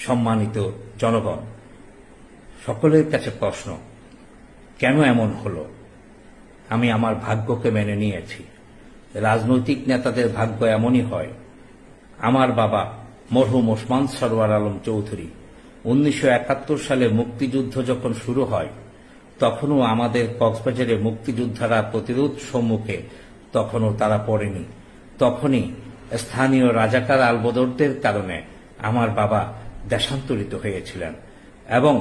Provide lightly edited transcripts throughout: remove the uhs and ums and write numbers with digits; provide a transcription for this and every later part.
সম্মানিত জনগণ, সকলের কাছে প্রশ্ন, কেন এমন হলো? আমি আমার ভাগ্যকে মেনে নিয়েছি। রাজনৈতিক নেতাদের ভাগ্য এমনই হয়। আমার বাবা মরহুম ওসমান সরওয়ার আলম চৌধুরী 1971 সালে মুক্তিযুদ্ধ যখন শুরু হয়, তখনও আমাদের কক্সবাজারে মুক্তিযোদ্ধারা প্রতিরোধ সম্মুখে তখনও তারা পড়েনি। তখনই স্থানীয় রাজাকার আলবদরদের কারণে আমার বাবা দেশান্তরিত হয়েছিলেন এবং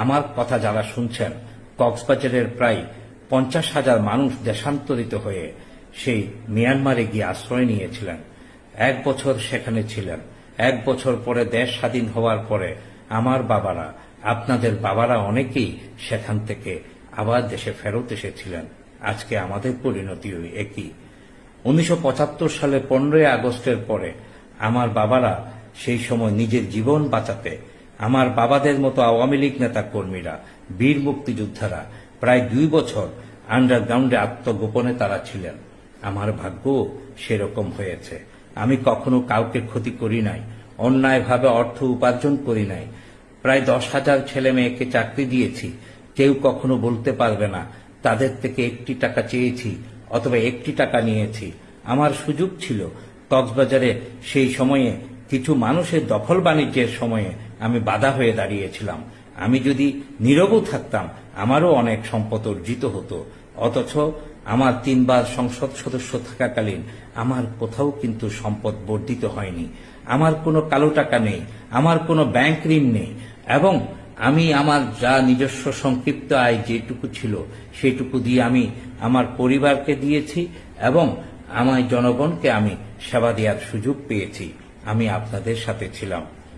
আমার কথা যারা শুনছেন, কক্সবাজারের প্রায় 50,000 মানুষ দেশান্তরিত হয়ে সেই মিয়ানমারে গিয়ে আশ্রয় নিয়েছিলেন। 1 বছর সেখানে ছিলেন। 1 বছর পরে দেশ স্বাধীন হওয়ার পরে আমার বাবারা, আপনাদের বাবারা অনেকেই সেখান থেকে আবার দেশে ফেরত এসেছিলেন। আজকে আমাদের পরিণতিও একই। 1975 সালে 15 আগস্টের পরে আমার বাবারা সেই সময় নিজের জীবন বাঁচাতে, আমার বাবাদের মতো আওয়ামী লীগ নেতা কর্মীরা, বীর মুক্তিযোদ্ধারা প্রায় 2 বছর আন্ডারগ্রাউন্ডে আত্মগোপনে তারা ছিলেন। আমার ভাগ্য সেরকম হয়েছে। আমি কখনো কাউকে ক্ষতি করি নাই, অন্যায়ভাবে অর্থ উপার্জন করি নাই। প্রায় 10,000 ছেলে মেয়েকে চাকরি দিয়েছি। কেউ কখনো বলতে পারবে না তাদের থেকে 1 টাকা চেয়েছি অথবা 1 টাকা নিয়েছি। আমার সুযোগ ছিল কক্সবাজারে সেই সময়ে কিছু মানুষের দখল বাণিজ্যের সময়ে আমি বাধা হয়ে দাঁড়িয়েছিলাম। আমি যদি নীরবও থাকতাম, আমারও অনেক সম্পদ অর্জিত হতো। অথচ আমার 3 বার সংসদ সদস্য থাকাকালীন আমার কোথাও কিন্তু সম্পদ বর্ধিত হয়নি। আমার কোনো কালো টাকা নেই, আমার কোনো ব্যাংক ঋণ নেই এবং আমি আমার যা নিজস্ব সংক্ষিপ্ত আয় যেটুকু ছিল সেটুকু দিয়ে আমি আমার পরিবারকে দিয়েছি এবং আমার জনগণকে আমি সেবা দেওয়ার সুযোগ পেয়েছি। আমি আপনাদের সাথে ছিলাম।